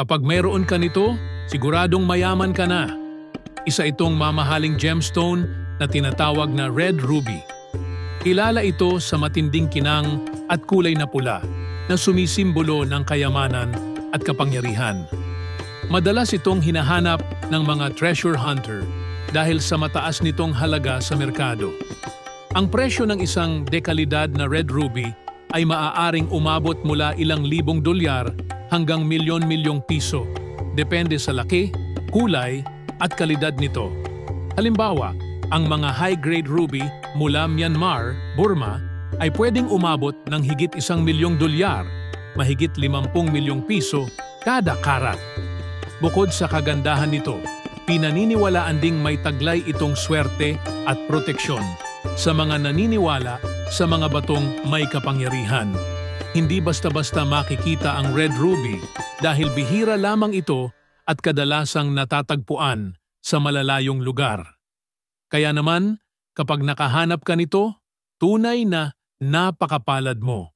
Kapag mayroon ka nito, siguradong mayaman ka na. Isa itong mamahaling gemstone na tinatawag na red ruby. Kilala ito sa matinding kinang at kulay na pula na sumisimbolo ng kayamanan at kapangyarihan. Madalas itong hinahanap ng mga treasure hunter dahil sa mataas nitong halaga sa merkado. Ang presyo ng isang dekalidad na red ruby ay maaaring umabot mula ilang libong dolyar hanggang milyon-milyong piso, depende sa laki, kulay at kalidad nito. Halimbawa, ang mga high-grade ruby mula Myanmar, Burma, ay pwedeng umabot ng higit 1 milyong dolyar, mahigit 50 milyong piso kada karat. Bukod sa kagandahan nito, pinaniniwalaan ding may taglay itong swerte at proteksyon sa mga naniniwala sa mga batong may kapangyarihan. Hindi basta-basta makikita ang red ruby dahil bihira lamang ito at kadalasang natatagpuan sa malalayong lugar. Kaya naman, kapag nakahanap ka nito, tunay na napakapalad mo.